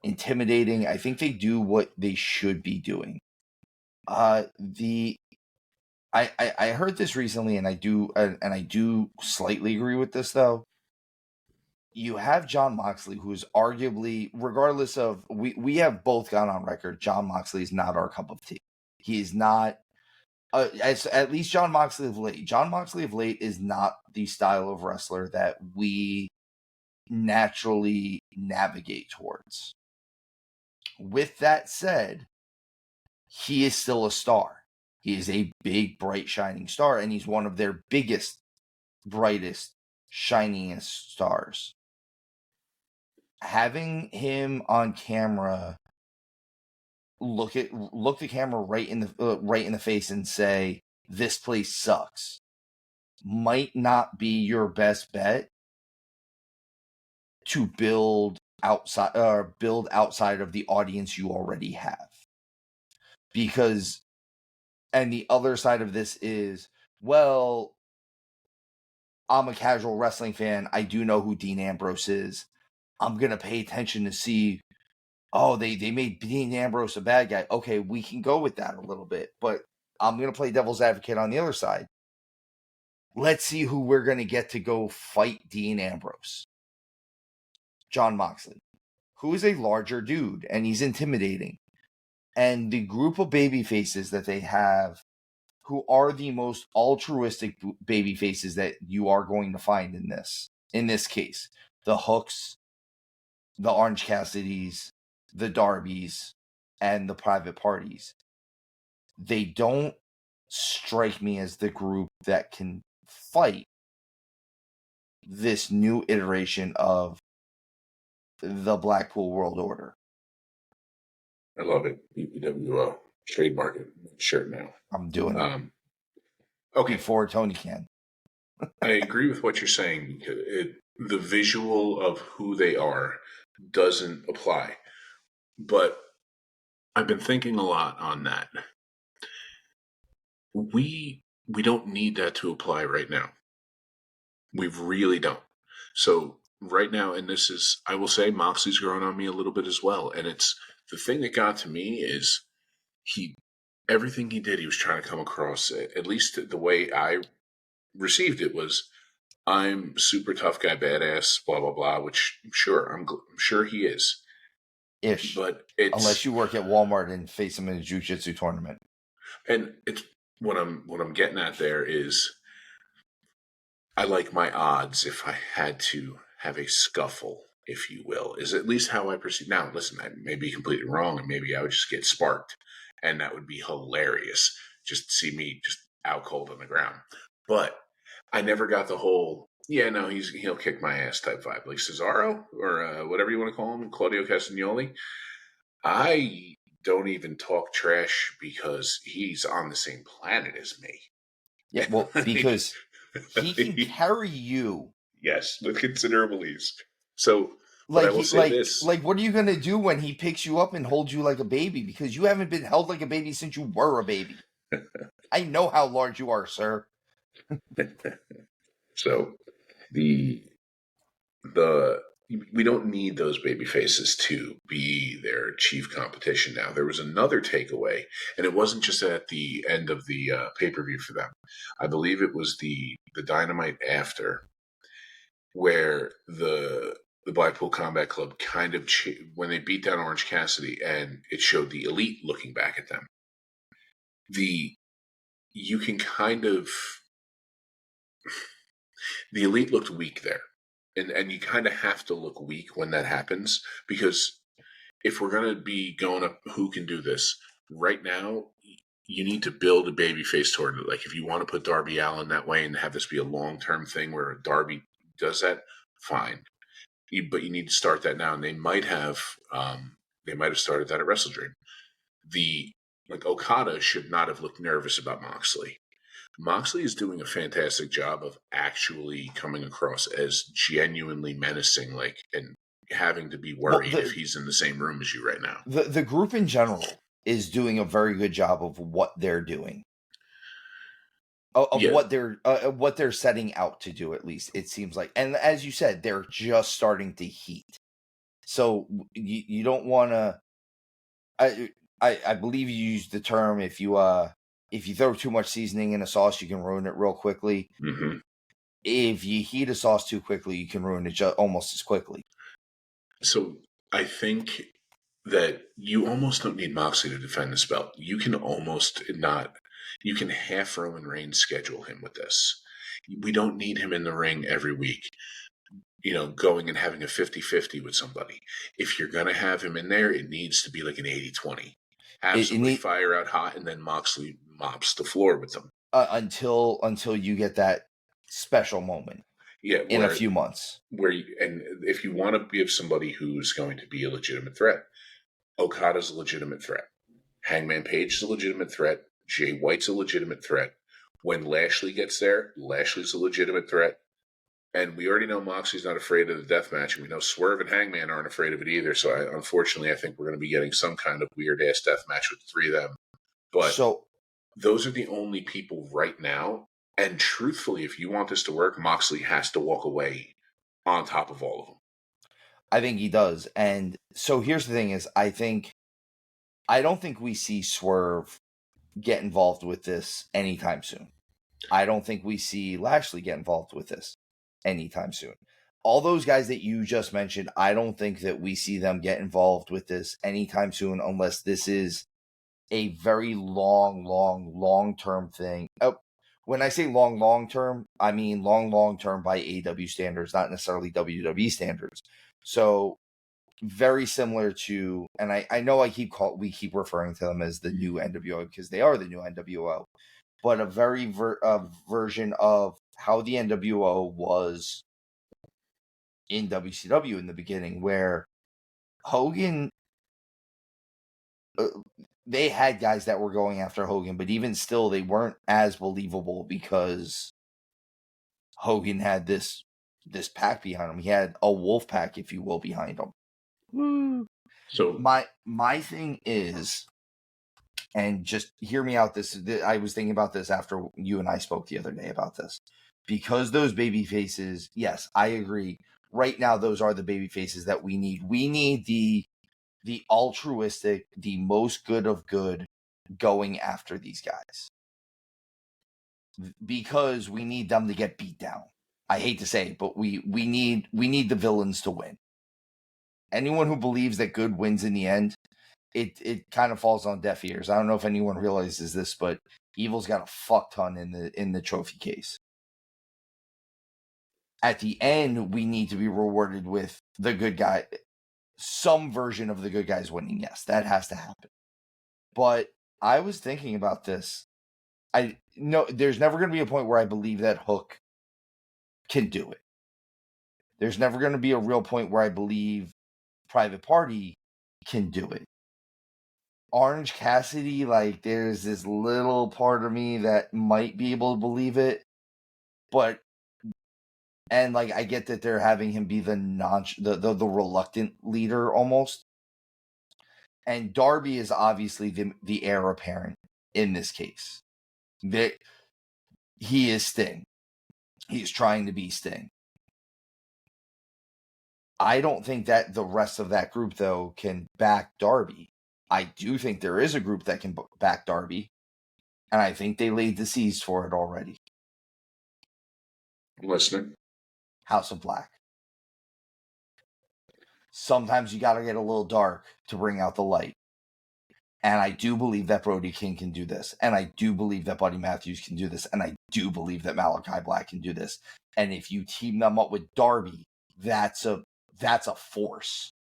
A: intimidating. I think they do what they should be doing. I heard this recently, and I do slightly agree with this though. You have Jon Moxley, who's arguably, regardless of we have both gone on record, Jon Moxley is not our cup of tea. He is not. At least Jon Moxley of late. Jon Moxley of late is not the style of wrestler that we naturally navigate towards. With that said, he is still a star. He is a big, bright, shining star, and he's one of their biggest, brightest, shiningest stars. Having him on camera look the camera right in the face and say, "This place sucks," might not be your best bet to build outside of the audience you already have. Because, and the other side of this is, well, I'm a casual wrestling fan. I do know who Dean Ambrose is. I'm going to pay attention to see, oh, they made Dean Ambrose a bad guy. Okay, we can go with that a little bit, but I'm going to play devil's advocate on the other side. Let's see who we're going to get to go fight Dean Ambrose. Jon Moxley, who is a larger dude, and he's intimidating. And the group of baby faces that they have, who are the most altruistic baby faces that you are going to find in this case. The Hooks, the Orange Cassidys, the Darbys, and the Private Parties. They don't strike me as the group that can fight this new iteration of the Blackpool World Order.
B: I love it. BPWO. Trademark it. Shirt now.
A: I'm doing it.
B: Okay.
A: Before Tony can.
B: I agree with what you're saying, because the visual of who they are doesn't apply. But I've been thinking a lot on that. We don't need that to apply right now. We really don't. So right now, and this is, I will say, Moxley's growing on me a little bit as well. And it's the thing that got to me is everything he did, he was trying to come across, at least the way I received it, was, I'm super tough guy, badass, blah blah blah. Which I'm sure he is.
A: Ish,
B: but
A: unless you work at Walmart and face him in a jiu-jitsu tournament.
B: And it's what I'm getting at there is, I like my odds if I had to have a scuffle, if you will, is at least how I perceive. Now, listen, I may be completely wrong, and maybe I would just get sparked, and that would be hilarious, just to see me just out cold on the ground. But I never got the whole, yeah, no, he'll kick my ass type vibe, like Cesaro or whatever you want to call him, Claudio Castagnoli. I don't even talk trash because he's on the same planet as me.
A: Yeah, well, because he can carry you.
B: Yes, with considerable ease. So,
A: like,
B: I will say this.
A: Like, what are you going to do when he picks you up and holds you like a baby? Because you haven't been held like a baby since you were a baby. I know how large you are, sir.
B: So, the we don't need those baby faces to be their chief competition now. There was another takeaway, and it wasn't just at the end of the pay-per-view for them. I believe it was the Dynamite after, where the Blackpool Combat Club kind of when they beat down Orange Cassidy, and it showed the Elite looking back at them. You can kind of the Elite looked weak there. And you kind of have to look weak when that happens, because if we're going to be going up who can do this, right now, you need to build a babyface toward it. Like, if you want to put Darby Allin that way and have this be a long-term thing where Darby does that, fine. But you need to start that now, and they might have started that at WrestleDream. Okada should not have looked nervous about Moxley. Moxley is doing a fantastic job of actually coming across as genuinely menacing, and having to be worried if he's in the same room as you right now.
A: The group in general is doing a very good job of what they're doing. What they're setting out to do, at least it seems like. And as you said, they're just starting to heat. So you don't want to. I believe you used the term, if you throw too much seasoning in a sauce, you can ruin it real quickly.
B: Mm-hmm.
A: If you heat a sauce too quickly, you can ruin it almost as quickly.
B: So I think that you almost don't need Moxley to defend this belt. You can almost not. You can half Roman Reigns schedule him with this. We don't need him in the ring every week, going and having a 50-50 with somebody. If you're going to have him in there, it needs to be like an 80-20. Have somebody fire out hot, and then Moxley mops the floor with them.
A: Until you get that special moment.
B: Yeah,
A: in a few months.
B: And if you want to give somebody who's going to be a legitimate threat, Okada's a legitimate threat. Hangman Page is a legitimate threat. Jay White's a legitimate threat. When Lashley gets there, Lashley's a legitimate threat. And we already know Moxley's not afraid of the death match, and we know Swerve and Hangman aren't afraid of it either. So unfortunately, I think we're going to be getting some kind of weird-ass death match with the three of them. But those are the only people right now. And truthfully, if you want this to work, Moxley has to walk away on top of all of them.
A: I think he does. And so here's the thing is, I don't think we see Swerve get involved with this anytime soon. I don't think we see Lashley get involved with this anytime soon. All those guys that you just mentioned, I don't think that we see them get involved with this anytime soon, unless this is a very long-term thing. When I say long-term, I mean long-term by AEW standards, not necessarily WWE standards. So very similar to, and I know we keep referring to them as the new NWO because they are the new NWO, but a very version of how the NWO was in WCW in the beginning, where Hogan, they had guys that were going after Hogan, but even still, they weren't as believable because Hogan had this pack behind him. He had a wolf pack, if you will, behind him. Woo. So my thing is, and just hear me out. I was thinking about this after you and I spoke the other day about this, because those baby faces. Yes, I agree. Right now, those are the baby faces that we need. We need the altruistic, the most good of good, going after these guys, because we need them to get beat down. I hate to say it, but we need the villains to win. Anyone who believes that good wins in the end, it kind of falls on deaf ears. I don't know if anyone realizes this, but Evil's got a fuck ton in the trophy case. At the end, we need to be rewarded with the good guy, some version of the good guys winning. Yes, that has to happen. But I was thinking about this. I know there's never going to be a point where I believe that Hook can do it. There's never going to be a real point where I believe Private Party can do it. Orange Cassidy, there's this little part of me that might be able to believe it, but I get that they're having him be the reluctant leader almost. And Darby is obviously the heir apparent in this case. He is Sting. He's trying to be Sting. I don't think that the rest of that group, though, can back Darby. I do think there is a group that can back Darby, and I think they laid the seeds for it already.
B: I'm listening.
A: House of Black. Sometimes you got to get a little dark to bring out the light. And I do believe that Brody King can do this. And I do believe that Buddy Matthews can do this. And I do believe that Malachi Black can do this. And if you team them up with Darby, that's a force.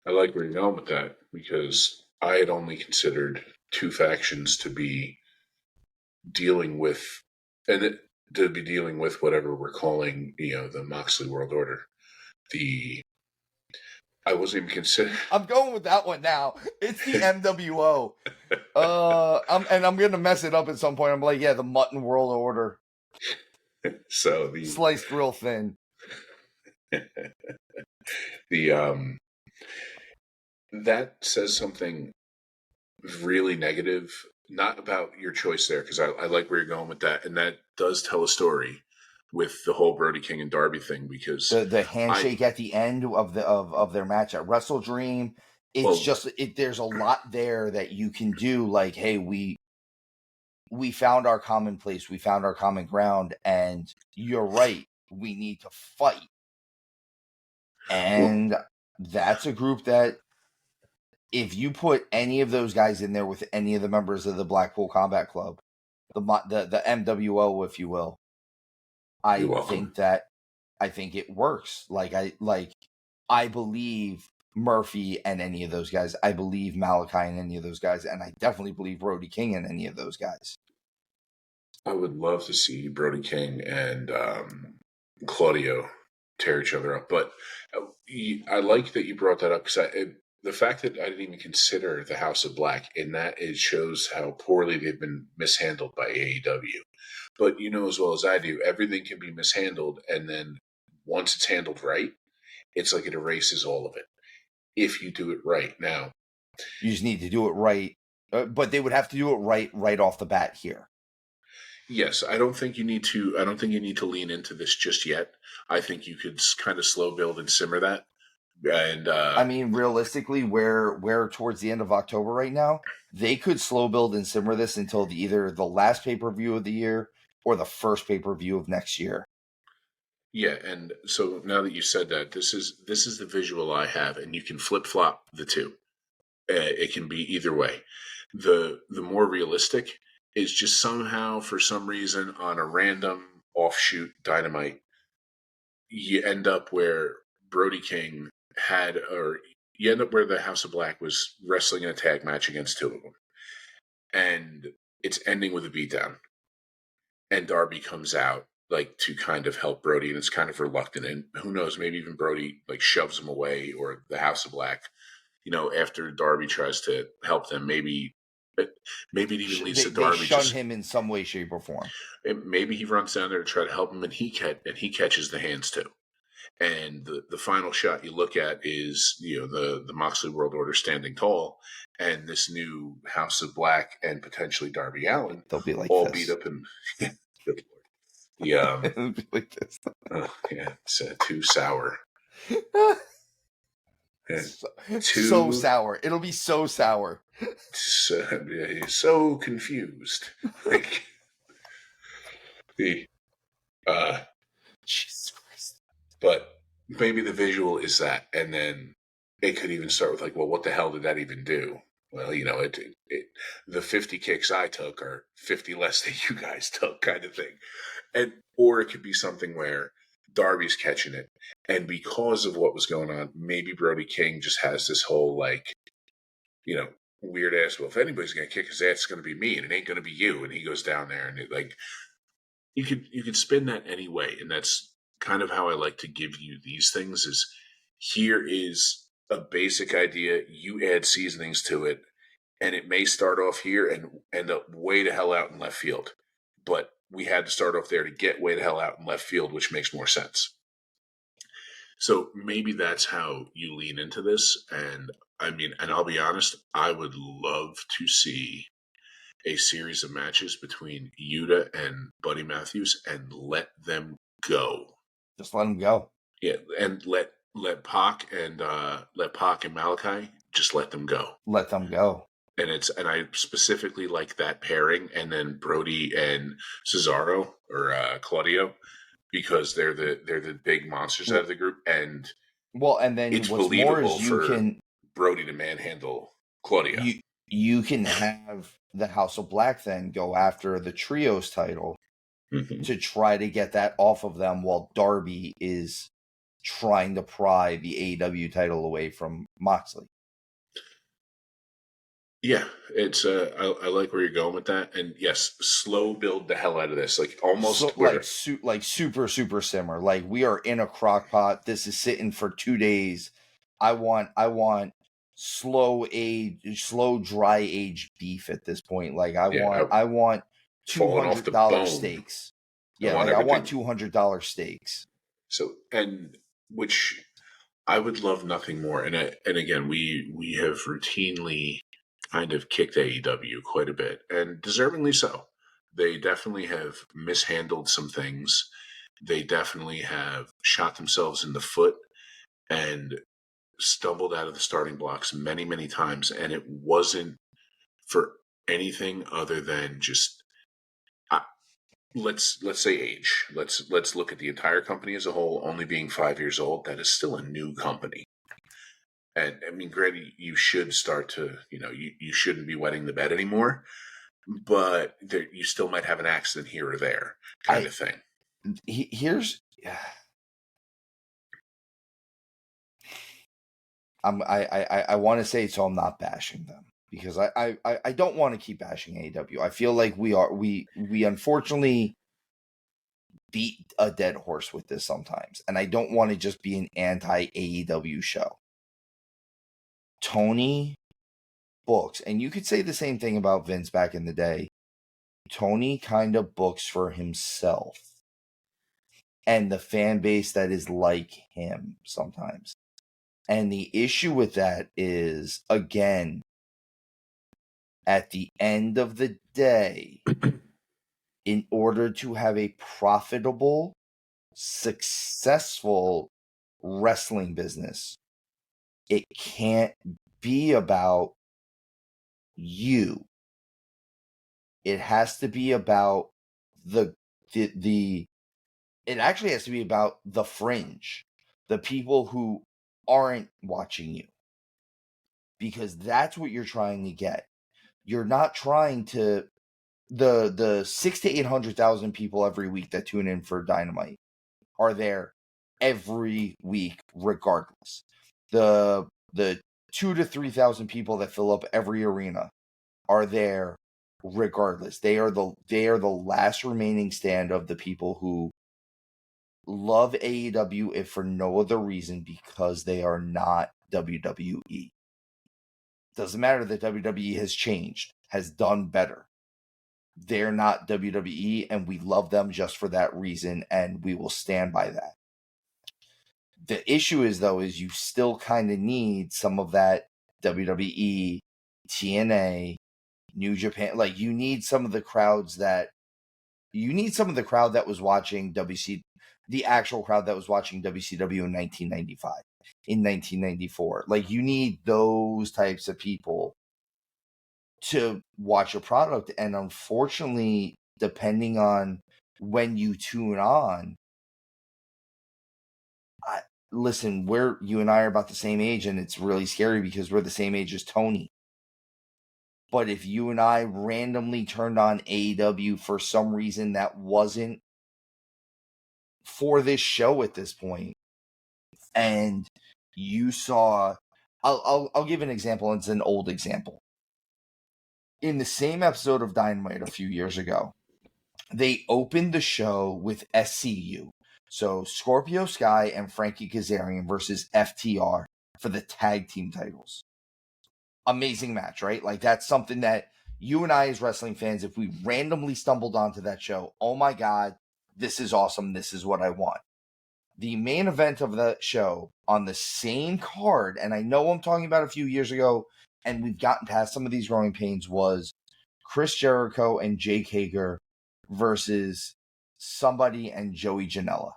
B: I like where you're going with that, because I had only considered two factions to be dealing with, to be dealing with whatever we're calling, the Moxley World Order. I wasn't even considering.
A: I'm going with that one now. It's the MWO. I'm going to mess it up at some point. I'm like, yeah, the Mutton World Order.
B: So
A: sliced real thin.
B: That says something really negative, not about your choice there, because I like where you're going with that, and that does tell a story with the whole Brody King and Darby thing, because
A: the handshake at the end of their match at Wrestle Dream, there's a lot there that you can do. Like, hey, we found our common place, we found our common ground, and you're right, we need to fight. And that's a group that, if you put any of those guys in there with any of the members of the Blackpool Combat Club, the MWO, if you will, I think it works. I believe Murphy and any of those guys. I believe Malachi and any of those guys, and I definitely believe Brody King and any of those guys.
B: I would love to see Brody King and Claudio tear each other up, but I like that you brought that up, because the fact that I didn't even consider the House of Black in that, it shows how poorly they've been mishandled by AEW. But you know as well as I do, everything can be mishandled, and then once it's handled right, it's like it erases all of it. If you do it right. Now,
A: you just need to do it right, but they would have to do it right off the bat here.
B: Yes, I don't think you need to lean into this just yet. I think you could kind of slow build and simmer that. And
A: I mean, realistically, we're towards the end of October right now. They could slow build and simmer this until either the last pay-per-view of the year or the first pay-per-view of next year.
B: Yeah, and so now that you said that, this is the visual I have, and you can flip-flop the two. It can be either way. The more realistic is just somehow, for some reason, on a random offshoot Dynamite, you end up where Brody King you end up where the House of Black was wrestling in a tag match against two of them. And it's ending with a beatdown. And Darby comes out to kind of help Brody, and it's kind of reluctant. And who knows, maybe even Brody shoves him away, or the House of Black, after Darby tries to help them, maybe it even leads to Darby.
A: They shun him in some way, shape, or form.
B: Maybe he runs down there to try to help him, and he catches the hands too. And the final shot you look at is the Moxley World Order standing tall, and this new House of Black and potentially Darby Allin.
A: They'll be like
B: all
A: this.
B: Beat up and good Lord.
A: It'll be like this.
B: Yeah, it's too sour.
A: So sour. It'll be so sour.
B: So confused. Jesus Christ. But maybe the visual is that, and then it could even start with well, what the hell did that even do? Well, the 50 kicks I took are 50 less than you guys took, kind of thing. Or it could be something where Darby's catching it, and because of what was going on, maybe Brody King just has this whole weird ass. Well, if anybody's gonna kick his ass, it's gonna be me, and it ain't gonna be you. And he goes down there, and you could spin that any way, and that's kind of how I like to give you these things. Is here is a basic idea. You add seasonings to it, and it may start off here and end up way the hell out in left field, but we had to start off there to get way the hell out in left field, which makes more sense. So maybe that's how you lean into this. And I'll be honest, I would love to see a series of matches between Yuta and Buddy Matthews and let them go.
A: Just let them go.
B: Yeah, and let Pac and Malachi just let them go.
A: Let them go.
B: And I specifically like that pairing, and then Brody and Cesaro or Claudio, because they're the big monsters out of the group, and
A: Well, and then
B: it's
A: what's more
B: believable
A: is
B: for Brody to manhandle Claudio.
A: you can have the House of Black then go after the trios title to try to get that off of them, while Darby is trying to pry the AEW title away from Moxley.
B: Yeah, it's I like where you're going with that, and yes, slow build the hell out of this, like almost
A: So
B: where
A: like super simmer. Like, we are in a crock pot. This is sitting for 2 days. I want slow dry aged beef at this point. Like, I want
B: falling off the
A: $200
B: bone.
A: steaks.
B: I
A: Yeah,
B: want
A: like I
B: everything.
A: want $200 steaks.
B: So, and which I would love nothing more. And again, we have routinely kind of kicked AEW quite a bit, and deservingly so. They definitely have mishandled some things. They definitely have shot themselves in the foot and stumbled out of the starting blocks many, many times. And it wasn't for anything other than just let's say age. Let's look at the entire company as a whole. Only being 5 years old, that is still a new company. And I mean, granted, you should start to, you shouldn't be wetting the bed anymore, but you still might have an accident here or there, kind of thing.
A: Here's I want to say, so I'm not bashing them, because I don't want to keep bashing AEW. I feel like we unfortunately beat a dead horse with this sometimes, and I don't want to just be an anti AEW show. Tony books, and you could say the same thing about Vince back in the day. Tony kind of books for himself and the fan base that is like him sometimes. And the issue with that is, again, at the end of the day, in order to have a profitable, successful wrestling business, it can't be about you. It has to be about the it actually has to be about the fringe, the people who aren't watching you, because that's what you're trying to get. You're not trying to the 6 to 800,000 people every week that tune in for Dynamite are there every week regardless. The 2 to 3,000 people that fill up every arena are there regardless. They are the last remaining stand of the people who love AEW, if for no other reason, because they are not WWE. Doesn't matter that WWE has changed, has done better. They're not WWE, and we love them just for that reason, and we will stand by that. The issue is, though, is you still kind of need some of that WWE, TNA, New Japan. Like, you need some of the crowds that was watching WC, the actual crowd that was watching WCW in 1995, in 1994. Like, you need those types of people to watch a product. And unfortunately, depending on when you tune on, listen, you and I are about the same age, and it's really scary because we're the same age as Tony. But if you and I randomly turned on AEW for some reason that wasn't for this show at this point, and you saw, I'll give an example. It's an old example. In the same episode of Dynamite a few years ago, they opened the show with SCU. So Scorpio Sky and Frankie Kazarian versus FTR for the tag team titles. Amazing match, right? Like, that's something that you and I as wrestling fans, if we randomly stumbled onto that show, oh my God, this is awesome. This is what I want. The main event of that show on the same card, and I know I'm talking about a few years ago, and we've gotten past some of these growing pains, was Chris Jericho and Jake Hager versus somebody and Joey Janela.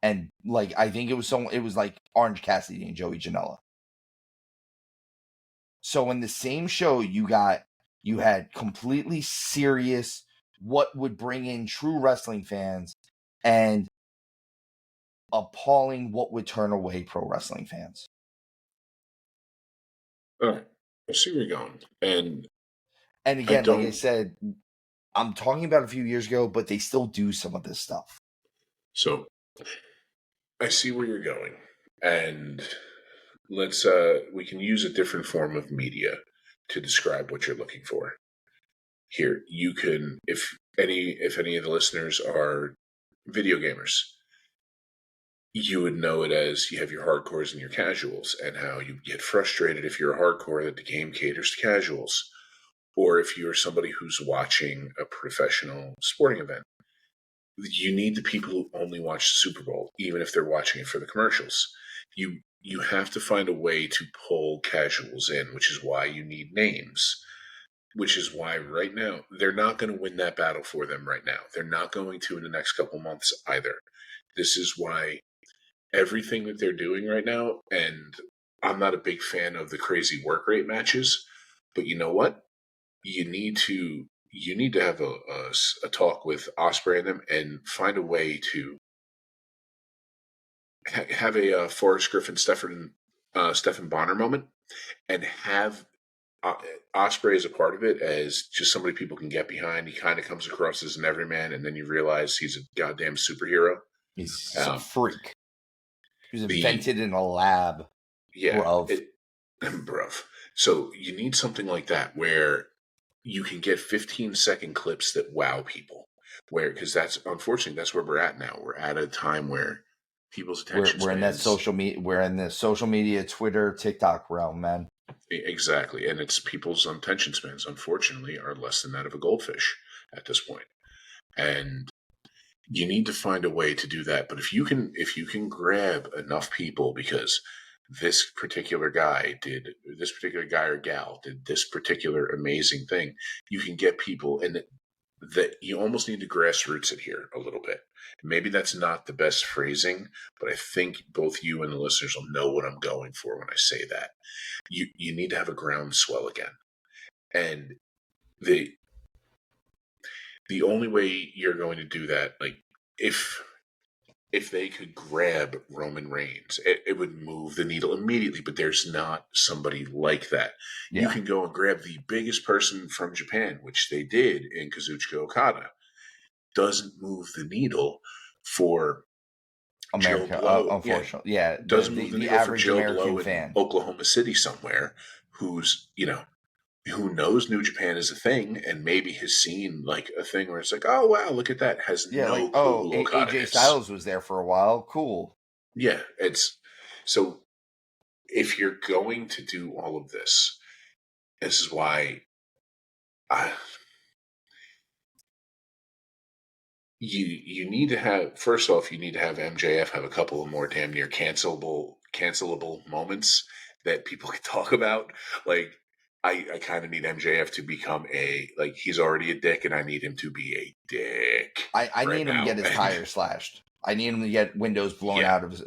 A: and like I think it was like Orange Cassidy and Joey Janela. So in the same show, you had completely serious, what would bring in true wrestling fans, and appalling, what would turn away pro wrestling fans.
B: All right, I see where you're going, and
A: again, like I said, I'm talking about a few years ago, but they still do some of this stuff.
B: So I see where you're going, and let's we can use a different form of media to describe what you're looking for. Here, you can, if any of the listeners are video gamers, you would know it as you have your hardcores and your casuals, and how you get frustrated if you're a hardcore that the game caters to casuals, or if you're somebody who's watching a professional sporting event. You need the people who only watch the Super Bowl, even if they're watching it for the commercials. You have to find a way to pull casuals in, which is why you need names. Which is why right now, they're not going to win that battle for them right now. They're not going to in the next couple months either. This is why everything that they're doing right now, and I'm not a big fan of the crazy work rate matches, but you know what? You need to have a talk with Osprey and them, and find a way to have a Forrest Griffin, Stephen Bonner moment, and have Osprey is a part of it as just somebody people can get behind. He kind of comes across as an everyman, and then you realize he's a goddamn superhero.
A: He's a freak. He was invented in a lab.
B: Yeah, bruv. So you need something like that where you can get 15-second clips that wow people. Because that's unfortunately that's where we're at now. We're at a time where people's attention
A: we're in that social media. We're in the social media, Twitter, TikTok realm, man.
B: Exactly, and it's people's attention spans, unfortunately, are less than that of a goldfish at this point. And you need to find a way to do that. But if you can grab enough people, because this particular guy or gal did this particular amazing thing, you can get people, and that you almost need to grassroots it here a little bit. Maybe that's not the best phrasing, but I think both you and the listeners will know what I'm going for when I say that. You need to have a groundswell again. And the only way you're going to do that, like if they could grab Roman Reigns, it would move the needle immediately, but there's not somebody like that. Yeah. You can go and grab the biggest person from Japan, which they did in Kazuchika Okada. Doesn't move the needle for
A: America,
B: Joe Blow.
A: unfortunately. Yeah,
B: doesn't move the needle
A: average
B: for Joe
A: American
B: Blow
A: fan
B: in Oklahoma City somewhere, who's, who knows New Japan is a thing, and maybe has seen like a thing where it's like, oh wow, look at that, has no clue who Okada
A: AJ
B: is.
A: Styles was there for a while, cool.
B: Yeah, it's so if you're going to do all of this is why you need to have, first off, you need to have MJF have a couple of more damn near cancelable moments that people can talk about. Like, I kind of need MJF to become he's already a dick, and I need him to be a dick.
A: I need him to get his tires slashed. I need him to get windows blown out of his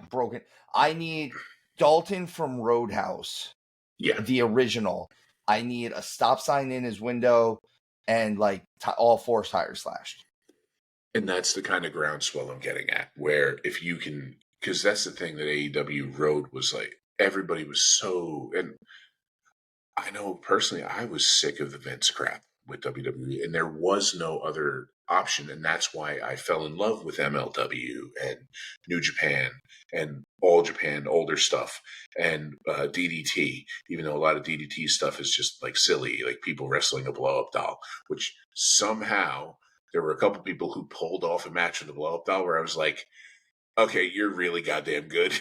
A: broken. I need Dalton from Roadhouse.
B: Yeah.
A: The original. I need a stop sign in his window and all four tires slashed.
B: And that's the kind of groundswell I'm getting at, where if you can, because that's the thing that AEW rode, was like, everybody was so, and I know personally, I was sick of the Vince crap with WWE, and there was no other option. And that's why I fell in love with MLW and New Japan and All Japan, older stuff, and DDT, even though a lot of DDT stuff is just like silly, like people wrestling a blow up doll, which somehow there were a couple people who pulled off a match with the blow up doll where I was like, okay, you're really goddamn good.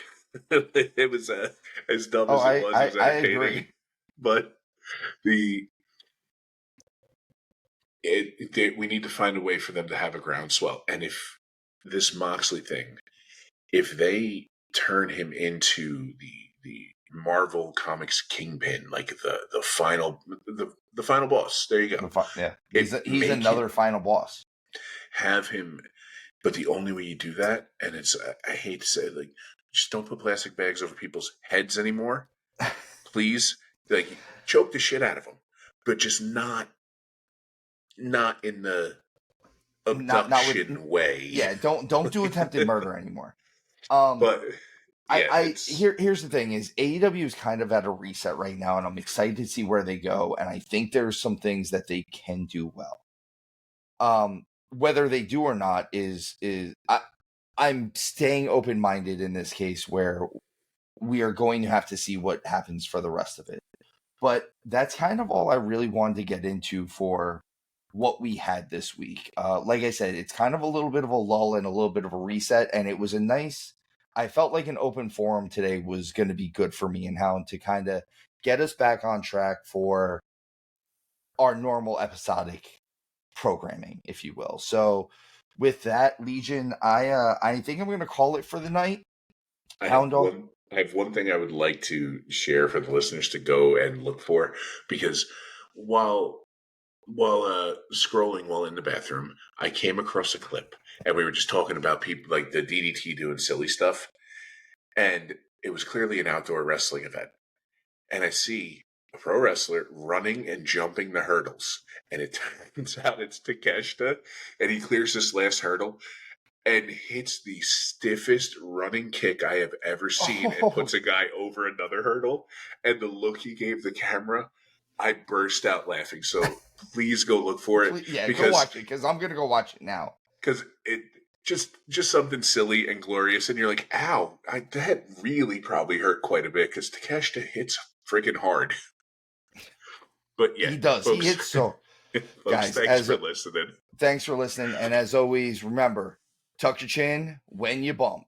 B: It was as dumb as it was entertaining.
A: I agree.
B: But we need to find a way for them to have a groundswell. And if this Moxley thing, if they turn him into the Marvel Comics kingpin, like the final boss, there you go.
A: He's another final boss.
B: Have him But the only way you do that, and it's, I hate to say it, like, just don't put plastic bags over people's heads anymore. Please, like, choke the shit out of them, but just not in the
A: not with
B: abduction way.
A: yeah. Don't do attempted murder anymore. Um,
B: But yeah, it's
A: here's the thing: is AEW is kind of at a reset right now, and I'm excited to see where they go. And I think there's some things that they can do well. Whether they do or not I'm staying open minded in this case, where we are going to have to see what happens for the rest of it. But that's kind of all I really wanted to get into for what we had this week. Like I said, it's kind of a little bit of a lull and a little bit of a reset, and it was I felt like an open forum today was going to be good for me and Hound to kind of get us back on track for our normal episodic programming, if you will. So with that, Legion, I think I'm going to call it for the night.
B: I
A: Hound
B: have
A: dog.
B: one thing I would like to share for the listeners to go and look for, because while scrolling while in the bathroom, I came across a clip, and we were just talking about people like the DDT doing silly stuff, and it was clearly an outdoor wrestling event, and I see a pro wrestler running and jumping the hurdles, and it turns out it's Takeshta, and he clears this last hurdle and hits the stiffest running kick I have ever seen, and puts a guy over another hurdle. And the look he gave the camera, I burst out laughing. So please go look for it.
A: Yeah,
B: because,
A: go watch it, because I'm going to go watch it now.
B: Because it just something silly and glorious, and you're like, ow, that really probably hurt quite a bit, because Takeshta hits freaking hard. But yeah,
A: He does.
B: folks,
A: He hits so.
B: folks,
A: Guys,
B: thanks for listening.
A: Thanks for listening. And as always, remember, tuck your chin when you bump.